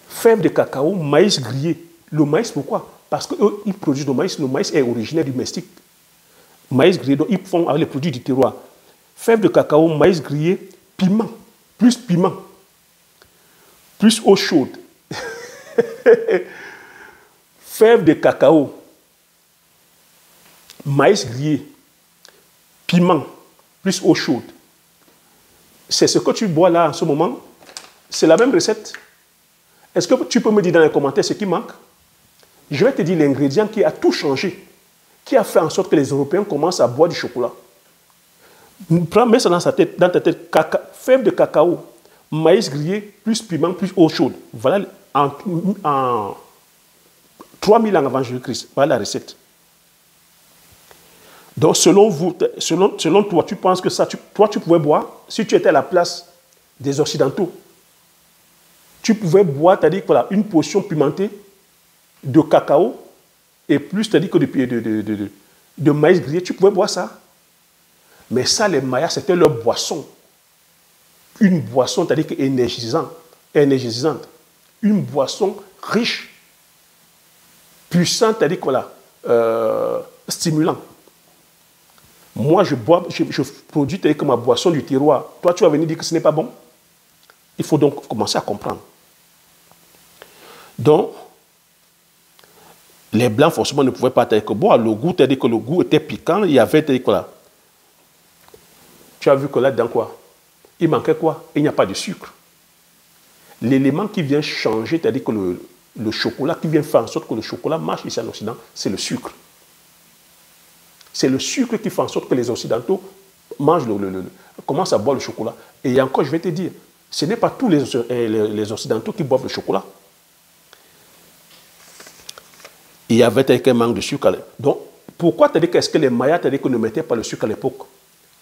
Fèves de cacao, maïs grillé. Le maïs, pourquoi? Parce qu'eux, ils produisent le maïs. Le maïs est originaire du Mexique. Maïs grillé, donc ils font avec les produits du terroir. Fèves de cacao, maïs grillé, piment. Plus eau chaude. Fèves de cacao, maïs grillé, piment, plus eau chaude. C'est ce que tu bois là en ce moment. C'est la même recette. Est-ce que tu peux me dire dans les commentaires ce qui manque? Je vais te dire l'ingrédient qui a tout changé, qui a fait en sorte que les Européens commencent à boire du chocolat. Mets ça dans ta tête. Fèves de cacao, maïs grillé, plus piment, plus eau chaude. Voilà en 3000 ans avant Jésus-Christ. Voilà la recette. Donc, selon vous, selon toi, tu penses que ça, toi, tu pouvais boire si tu étais à la place des Occidentaux. Tu pouvais boire, c'est-à-dire voilà, une potion pimentée de cacao et plus, c'est-à-dire que de maïs grillé, tu pouvais boire ça. Mais ça, les Mayas, c'était leur boisson. Une boisson, c'est-à-dire que énergisante. Une boisson riche, puissante, c'est-à-dire que voilà, stimulant. Moi, je produis avec ma boisson du terroir. Toi, tu vas venir dire que ce n'est pas bon. Il faut donc commencer à comprendre. Donc, les Blancs, forcément, ne pouvaient pas être que boire. Le goût, c'est-à-dire que le goût était piquant. Il y avait, c'est-à-dire que là, tu as vu que là-dedans, quoi? Il manquait quoi? Il n'y a pas de sucre. L'élément qui vient changer, c'est-à-dire que le chocolat, qui vient faire en sorte que le chocolat marche ici en Occident, c'est le sucre. C'est le sucre qui fait en sorte que les Occidentaux mangent commencent à boire le chocolat. Et encore, je vais te dire, ce n'est pas tous les Occidentaux qui boivent le chocolat. Il y avait un manque de sucre. Donc, pourquoi est-ce que les Mayas ne mettaient pas le sucre à l'époque?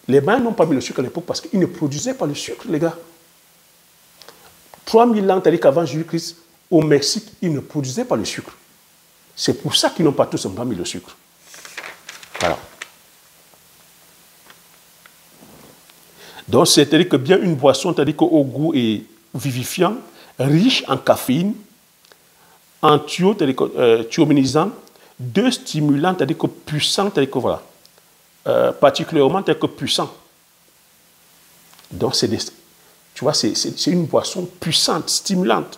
Les Mayas n'ont pas mis le sucre à l'époque parce qu'ils ne produisaient pas le sucre, les gars. 3000 ans, qu'avant Jésus-Christ, au Mexique, ils ne produisaient pas le sucre. C'est pour ça qu'ils n'ont pas tous mis le sucre. Voilà. Donc, c'est-à-dire que bien une boisson, c'est-à-dire qu'au goût est vivifiant, riche en caféine, en thioménisant, deux stimulants, c'est-à-dire que puissants, c'est-à-dire que voilà, particulièrement c'est-à-dire que puissants. Donc, tu vois, c'est une boisson puissante, stimulante.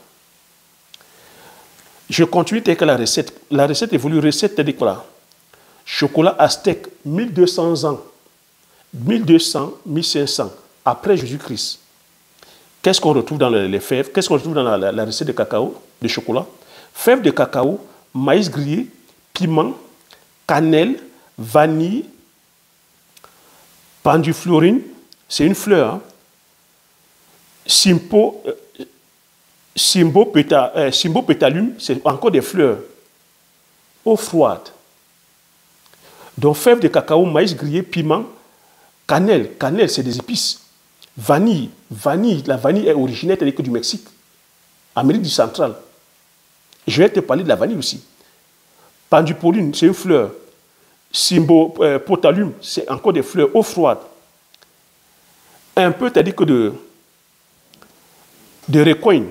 Je continue avec la recette. La recette évolue. Recette, c'est-à-dire que voilà, chocolat aztèque, 1200 ans, 1200, 1500, après Jésus-Christ. Qu'est-ce qu'on retrouve dans les fèves? Qu'est-ce qu'on retrouve dans la recette de cacao, de chocolat? Fèves de cacao, maïs grillé, piment, cannelle, vanille, pendiflorine, c'est une fleur, hein? Symbopétalum, c'est encore des fleurs. Eau froide. Donc, fèves de cacao, maïs grillé, piment, cannelle. Cannelle, c'est des épices. Vanille. La vanille est originaire du Mexique, Amérique du Central. Je vais te parler de la vanille aussi. Pendipoline, c'est une fleur. Symbopotalum, c'est encore des fleurs. Eau froide. Un peu, c'est-à-dire que de recoin.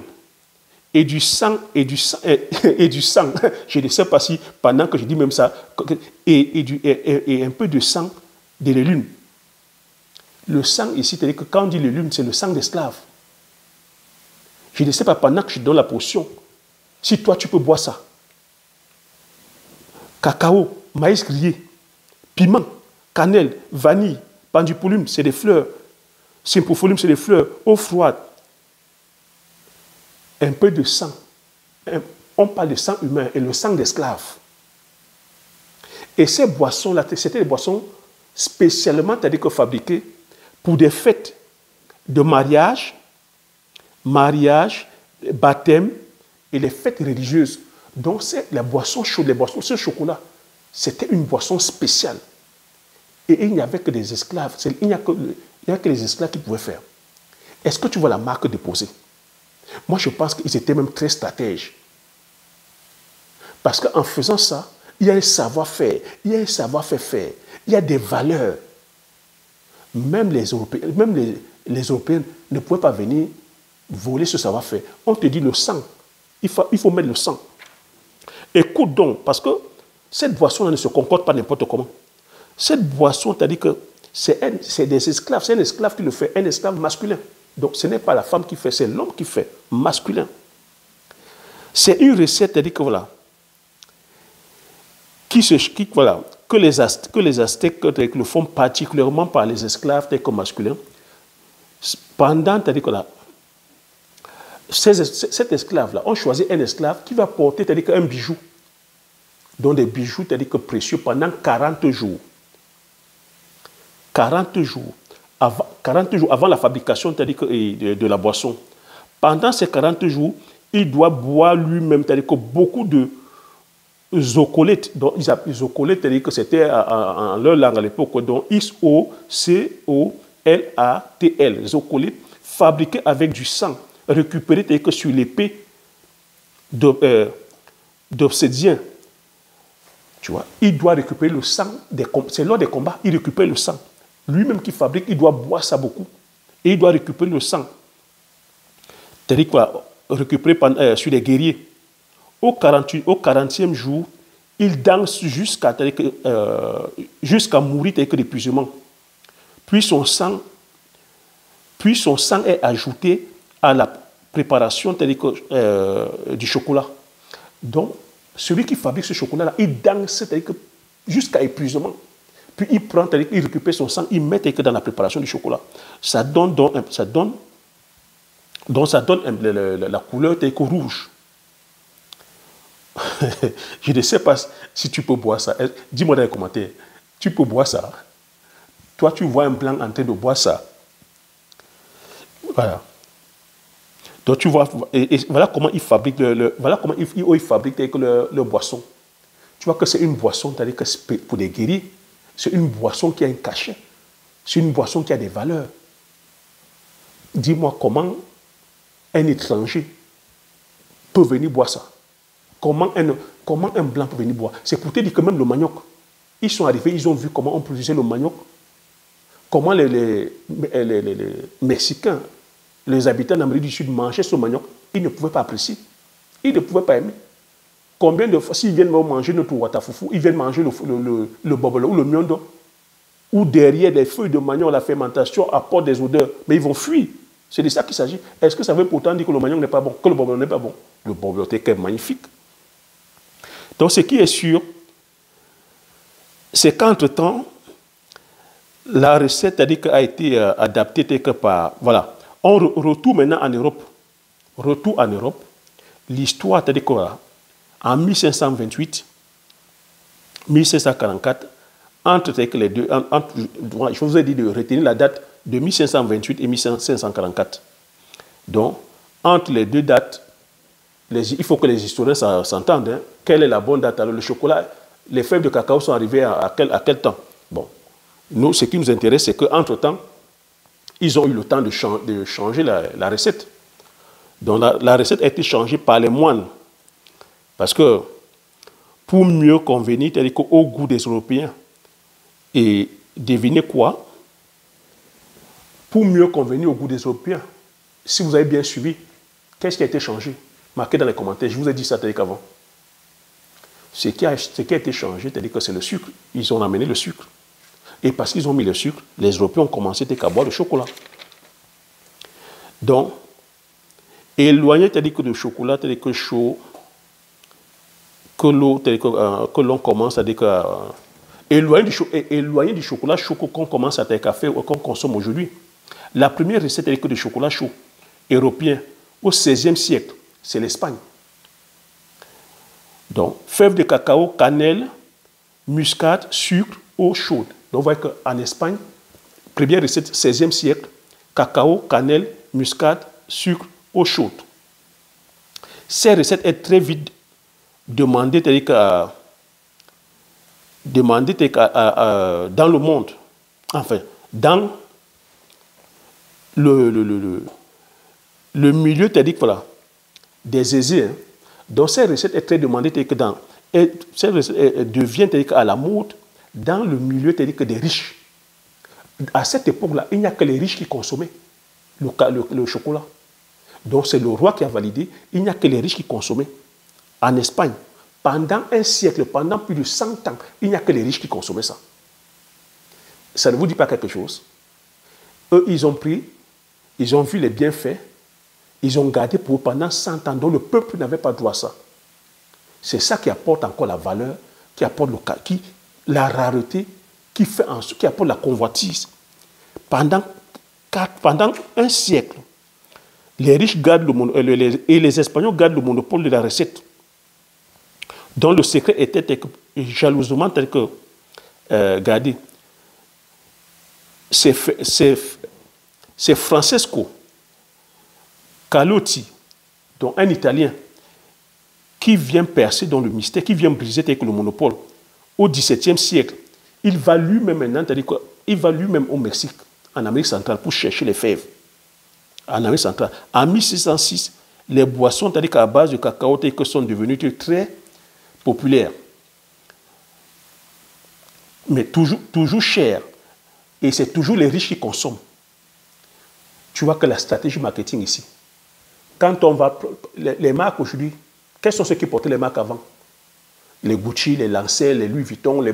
Et du sang. Je ne sais pas si, pendant que je dis même ça, et un peu de sang de l'élune. Le sang ici, c'est-à-dire que quand on dit l'élune, c'est le sang d'esclave. Je ne sais pas, pendant que je donne la potion, si toi tu peux boire ça. Cacao, maïs grillé, piment, cannelle, vanille, pendipolume, c'est des fleurs. Sympofolium, c'est des fleurs. Eau froide. Un peu de sang. On parle de sang humain et le sang d'esclave. Et ces boissons-là, c'était des boissons spécialement, c'est-à-dire que fabriquées pour des fêtes de mariage, baptême et les fêtes religieuses. Donc, c'est la boisson chaude, ce chocolat, c'était une boisson spéciale. Et il n'y avait que des esclaves. Il n'y a que les esclaves qui pouvaient faire. Est-ce que tu vois la marque déposée? Moi, je pense qu'ils étaient même très stratèges. Parce qu'en faisant ça, il y a un savoir-faire, il y a un savoir-faire, il y a des valeurs. Même les Européens ne pouvaient pas venir voler ce savoir-faire. On te dit le sang. Il faut mettre le sang. Écoute donc, parce que cette boisson-là ne se concorde pas n'importe comment. Cette boisson, c'est-à-dire que c'est des esclaves, c'est un esclave qui le fait, un esclave masculin. Donc ce n'est pas la femme qui fait, c'est l'homme qui fait, masculin. C'est une recette, c'est-à-dire que voilà, que les Aztèques le font particulièrement par les esclaves, tels que masculins. Pendant, c'est-à-dire que là, cet esclave-là, on choisit un esclave qui va porter, c'est-à-dire un bijou, dont des bijoux, c'est-à-dire que précieux, pendant 40 jours. 40 jours avant la fabrication, c'est-à-dire que de la boisson. Pendant ces 40 jours, il doit boire lui-même, c'est-à-dire que beaucoup zocolate, donc ils appellent zocolate, c'est-à-dire que c'était en leur langue à l'époque, donc X-O-C-O-L-A-T-L, zocolate, fabriqué avec du sang, récupéré, c'est-à-dire que sur l'épée d'obsédien. Tu vois, il doit récupérer le sang, c'est lors des combats, il récupère le sang. Lui-même qui fabrique, il doit boire ça beaucoup. Et il doit récupérer le sang. C'est-à-dire quoi, récupérer sur les guerriers. Au 40e jour, il danse jusqu'à mourir avec l'épuisement. Puis son sang est ajouté à la préparation du chocolat. Donc, celui qui fabrique ce chocolat-là, il danse jusqu'à épuisement. Puis il prend, il récupère son sang, il met dans la préparation du chocolat. Ça donne la couleur rouge. Je ne sais pas si tu peux boire ça. Dis-moi dans les commentaires. Tu peux boire ça. Toi, tu vois un blanc en train de boire ça. Voilà. Donc tu vois, et voilà comment ils fabriquent voilà comment ils fabriquent leur boisson. Tu vois que c'est une boisson, c'est-à-dire que pour les guerriers, c'est une boisson qui a un cachet. C'est une boisson qui a des valeurs. Dis-moi comment un étranger peut venir boire ça. Comment un blanc peut venir boire. C'est pour te dire que même le manioc, ils sont arrivés, ils ont vu comment on produisait le manioc, comment les Mexicains, les habitants d'Amérique du Sud mangeaient ce manioc, ils ne pouvaient pas apprécier. Ils ne pouvaient pas aimer. Combien de fois, s'ils viennent manger notre watafoufou, ils viennent manger le bobolo ou le miondo, ou derrière des feuilles de manioc, la fermentation apporte des odeurs, mais ils vont fuir. C'est de ça qu'il s'agit. Est-ce que ça veut pourtant dire que le manioc n'est pas bon, que le bobolo n'est pas bon? Le bobolo est magnifique. Donc ce qui est sûr, c'est qu'entre-temps, la recette a été adaptée quelque part. Voilà. On retourne maintenant en Europe. Retour en Europe. L'histoire, c'est-à-dire qu'en 1528, 1544, entre les deux, je vous ai dit de retenir la date de 1528 et 1544. Donc, entre les deux dates, il faut que les historiens s'entendent. Hein. Quelle est la bonne date? Alors, le chocolat, les fèves de cacao sont arrivées à quel temps? Bon, nous, ce qui nous intéresse, c'est qu'entre-temps, ils ont eu le temps de changer la recette. Donc, la recette a été changée par les moines. Parce que, pour mieux convenir, c'est-à-dire au goût des Européens, et devinez quoi? Pour mieux convenir au goût des Européens, si vous avez bien suivi, qu'est-ce qui a été changé? Marquez dans les commentaires, je vous ai dit ça qu'avant. Ce qui a été changé, c'est-à-dire que c'est le sucre. Ils ont amené le sucre. Et parce qu'ils ont mis le sucre, les Européens ont commencé à boire le chocolat. Donc, éloigner, c'est-à-dire que le chocolat, c'est-à-dire que chaud, que l'eau, que l'on commence à dire que éloigner du chocolat chaud qu'on commence à faire café ou qu'on consomme aujourd'hui. La première recette c'est de chocolat chaud européen au XVIe siècle, c'est l'Espagne. Donc, fèves de cacao, cannelle, muscade, sucre, eau chaude. Donc, vous voyez qu'en Espagne, première recette, XVIe siècle, cacao, cannelle, muscade, sucre, eau chaude. Cette recette est très vite demandée dans le monde, enfin, dans le milieu, voilà, des aisés. Hein. Donc, cette recette est très demandée, cette recette devient à la mode dans le milieu des riches. À cette époque-là, il n'y a que les riches qui consommaient le chocolat. Donc, c'est le roi qui a validé, il n'y a que les riches qui consommaient. En Espagne, pendant un siècle, pendant plus de 100 ans, il n'y a que les riches qui consommaient ça. Ça ne vous dit pas quelque chose? Eux, ils ont pris, ils ont vu les bienfaits, ils ont gardé pour eux pendant 100 ans, dont le peuple n'avait pas droit à ça. C'est ça qui apporte encore la valeur, qui apporte la rareté, qui apporte la convoitise. Pendant un siècle, les riches gardent le monopole, et les Espagnols gardent le monopole de la recette. Dont le secret était jalousement gardé. C'est Francesco Calotti, donc un Italien, qui vient percer dans le mystère, qui vient briser avec le monopole. Au XVIIe siècle, il va lui-même maintenant, c'est-à-dire qu'il va lui-même au Mexique, en Amérique centrale, pour chercher les fèves. En Amérique centrale. En 1606, les boissons, c'est-à-dire qu'à base de cacao, sont devenues très populaires. Mais toujours chères. Et c'est toujours les riches qui consomment. Tu vois que la stratégie marketing ici, quand on va... Les marques aujourd'hui, quels sont ceux qui portaient les marques avant? Les Gucci, les Lancel, les Louis Vuitton, les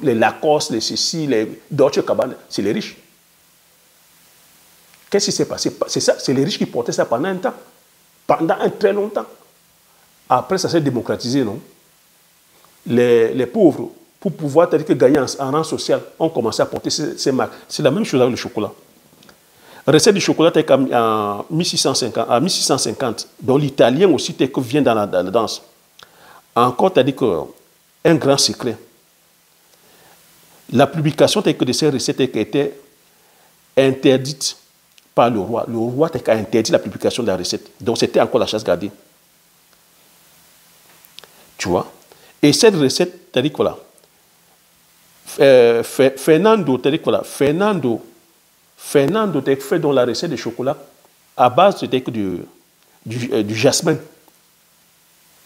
Lacoste, les ceci, les Dolce Gabbana, c'est les riches. Qu'est-ce qui s'est passé? C'est ça, c'est les riches qui portaient ça pendant un temps. Pendant un très longtemps. Après, ça s'est démocratisé, non? Les pauvres, pour pouvoir gagner en rang social, ont commencé à porter ces marques. C'est la même chose avec le chocolat. Recette du chocolat en 1650, dont l'italien aussi vient dans la danse. Encore, tu as dit qu'un grand secret. La publication de ces recettes était interdite par le roi. Le roi a interdit la publication de la recette. Donc, c'était encore la chasse gardée. Tu vois? Et cette recette, tu as dit quoi là? Fernando, tu as dit quoi là? Fernando t'a fait dans la recette de chocolat à base du jasmin.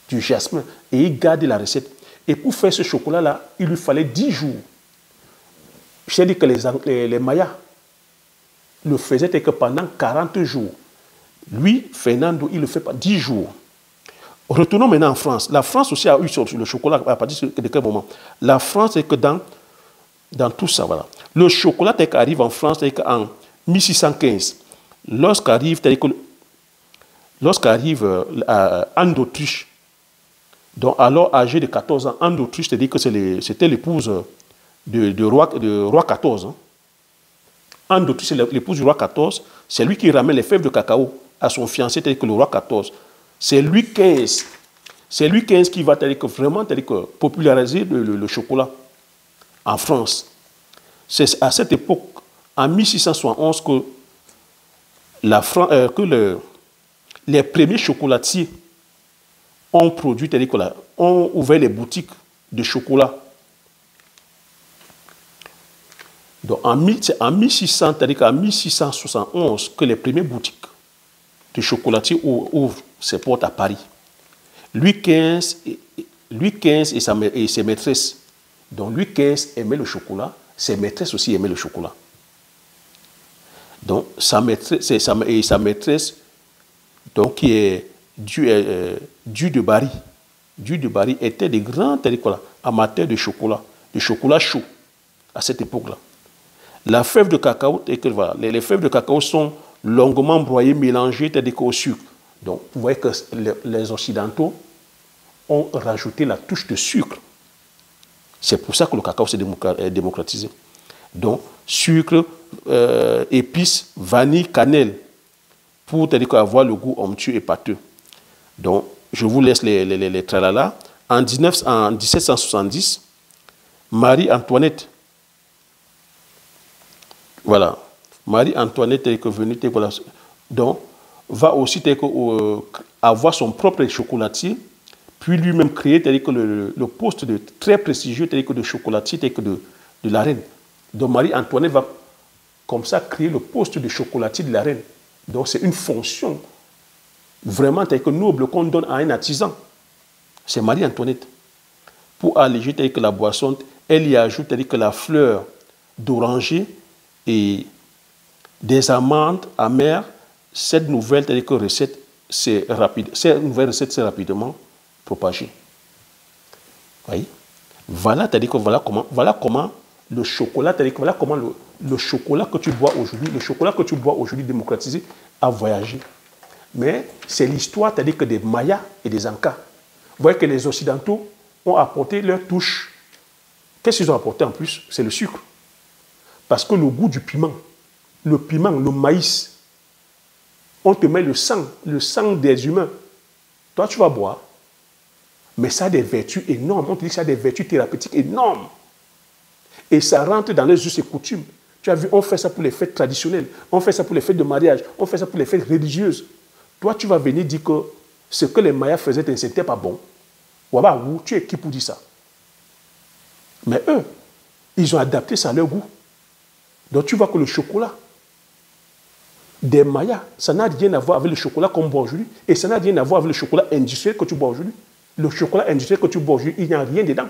Du jasmin. Et il garde la recette. Et pour faire ce chocolat-là, il lui fallait 10 jours. Je t'ai dit que les Mayas le faisaient que pendant 40 jours. Lui, Fernando, il le fait pas 10 jours. Retournons maintenant en France. La France aussi a eu sur le chocolat à partir de quel moment? La France, c'est que dans tout ça, voilà. Le chocolat arrive en France en 1615. Lorsqu'arrive Anne d'Autriche, donc alors âgé de 14 ans, Anne d'Autriche, c'est-à-dire que c'était l'épouse de roi XIV. Hein. Anne d'Autriche, c'est l'épouse du roi XIV. C'est lui qui ramène les fèves de cacao à son fiancé, c'est-à-dire que le roi XIV. C'est Louis XV. C'est Louis XV qui va vraiment populariser le chocolat en France. C'est à cette époque, en 1671, que les premiers chocolatiers ont produit, ont ouvert les boutiques de chocolat. Donc en 1600, c'est-à-dire qu'en 1671, que les premières boutiques de chocolatiers ouvrent ses portes à Paris. Louis XV et ses maîtresses. Donc Louis XV aimait le chocolat, ses maîtresses aussi aimaient le chocolat. Donc sa maîtresse, donc, qui est Due de Barry. Due de Barry était des grands amateurs de chocolat chaud à cette époque-là. La fève de cacao, les fèves de cacao sont longuement broyées, mélangées au sucre. Donc, vous voyez que les Occidentaux ont rajouté la touche de sucre. C'est pour ça que le cacao s'est démocratisé. Donc, sucre, épices, vanille, cannelle, pour avoir le goût onctueux et pâteux. Donc, je vous laisse les tralala. En 1770, Marie-Antoinette, voilà, Marie-Antoinette est venue, donc, va aussi avoir son propre chocolatier, puis lui-même créer le poste très prestigieux de chocolatier de la reine. Donc Marie-Antoinette va comme ça créer le poste de chocolatier de la reine. Donc c'est une fonction vraiment noble qu'on donne à un artisan. C'est Marie-Antoinette. Pour alléger la boisson, elle y ajoute la fleur d'oranger et des amandes amères. Cette nouvelle recette s'est rapidement propagée. Oui. Voilà comment le chocolat, voilà comment le chocolat que tu bois aujourd'hui, démocratisé, a voyagé. Mais c'est l'histoire, que des Mayas et des Incas. Vous voyez que les Occidentaux ont apporté leur touche. Qu'est-ce qu'ils ont apporté en plus? C'est le sucre. Parce que le goût du piment, le maïs, on te met le sang des humains. Toi, tu vas boire. Mais ça a des vertus énormes. On te dit que ça a des vertus thérapeutiques énormes. Et ça rentre dans les us et coutumes. Tu as vu, on fait ça pour les fêtes traditionnelles. On fait ça pour les fêtes de mariage. On fait ça pour les fêtes religieuses. Toi, tu vas venir dire que ce que les Mayas faisaient, ce n'était pas bon. Waba, tu es qui pour dire ça? Mais eux, ils ont adapté ça à leur goût. Donc tu vois que le chocolat des Mayas, ça n'a rien à voir avec le chocolat qu'on boit aujourd'hui. Et ça n'a rien à voir avec le chocolat industriel que tu bois aujourd'hui. Le chocolat industriel que tu bois aujourd'hui, il n'y a rien dedans.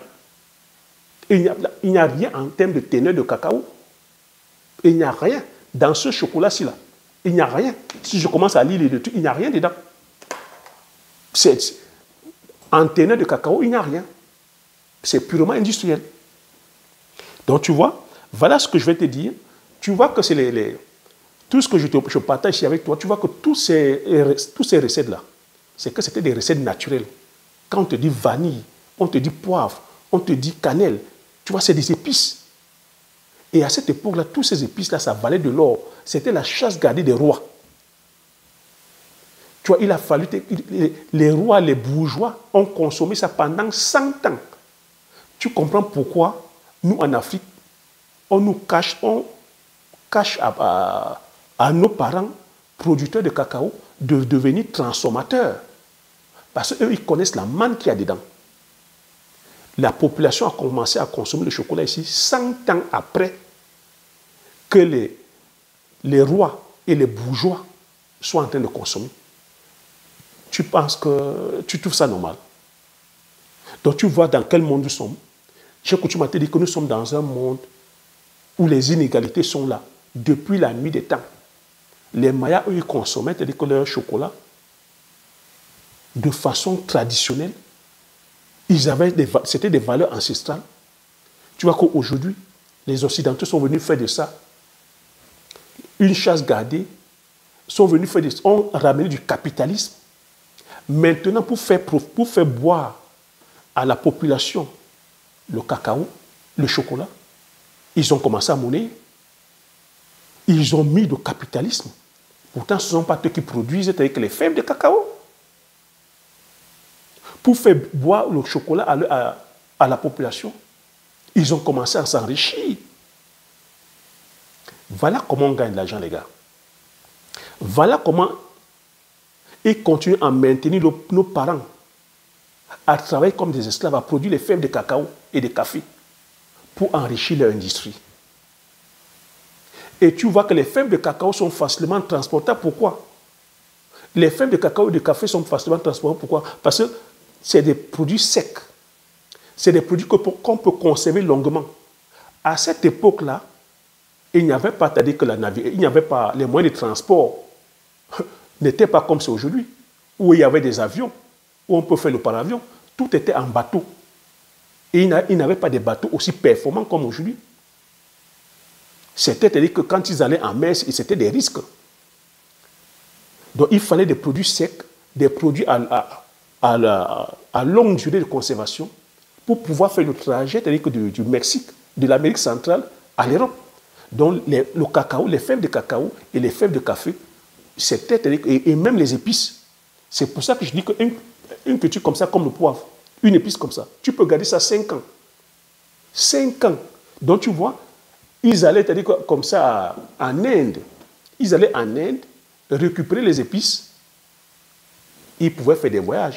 Il n'y a rien en termes de teneur de cacao. Il n'y a rien dans ce chocolat-ci là. Il n'y a rien. Si je commence à lire les trucs, il n'y a rien dedans. En teneur de cacao, il n'y a rien. C'est purement industriel. Donc tu vois, voilà ce que je vais te dire. Tu vois que c'est tout ce que je partage ici avec toi, tu vois que tous ces recettes-là, c'est que c'était des recettes naturelles. Quand on te dit vanille, on te dit poivre, on te dit cannelle, tu vois, c'est des épices. Et à cette époque-là, tous ces épices-là, ça valait de l'or. C'était la chasse gardée des rois. Tu vois, il a fallu... Les rois, les bourgeois ont consommé ça pendant 100 ans. Tu comprends pourquoi, nous, en Afrique, on cache à nos parents, producteurs de cacao, de devenir transformateurs. Parce qu'eux, ils connaissent la manne qu'il y a dedans. La population a commencé à consommer le chocolat ici 100 ans après que les rois et les bourgeois soient en train de consommer. Tu penses que tu trouves ça normal? Donc tu vois dans quel monde nous sommes. J'ai coutume à te dire que nous sommes dans un monde où les inégalités sont là depuis la nuit des temps. Les Mayas, eux, ils consommaient, c'est-à-dire que leur chocolat, de façon traditionnelle, c'était des valeurs ancestrales. Tu vois qu'aujourd'hui, les Occidentaux sont venus faire de ça une chasse gardée, ont ramené du capitalisme. Maintenant, pour faire boire à la population le cacao, le chocolat, ils ont commencé à monnayer. Ils ont mis le capitalisme. Pourtant, ce ne sont pas eux qui produisent, c'est-à-dire que les fermes de cacao. Pour faire boire le chocolat à la population, ils ont commencé à s'enrichir. Voilà comment on gagne de l'argent, les gars. Voilà comment ils continuent à maintenir nos parents à travailler comme des esclaves, à produire les fermes de cacao et de café pour enrichir leur industrie. Et tu vois que les fermes de cacao sont facilement transportables. Pourquoi? Les fermes de cacao et de café sont facilement transportables. Pourquoi? Parce que c'est des produits secs. C'est des produits qu'on peut conserver longuement. À cette époque-là, il n'y avait pas, c'est-à-dire que il n'y avait pas les moyens de transport n'étaient pas comme c'est aujourd'hui, où il y avait des avions, où on peut faire le par-avion. Tout était en bateau. Et il n'avait pas des bateaux aussi performants comme aujourd'hui. C'est-à-dire que quand ils allaient en mer, c'était des risques. Donc il fallait des produits secs, des produits à longue durée de conservation pour pouvoir faire le trajet, c'est-à-dire que du Mexique, de l'Amérique centrale à l'Europe. Donc le cacao, les fèves de cacao et les fèves de café, et même les épices. C'est pour ça que je dis qu'une culture comme ça, comme le poivre, une épice comme ça, tu peux garder ça 5 ans. 5 ans. Donc tu vois, ils allaient, c'est-à-dire comme ça, en Inde. Ils allaient en Inde récupérer les épices. Ils pouvaient faire des voyages.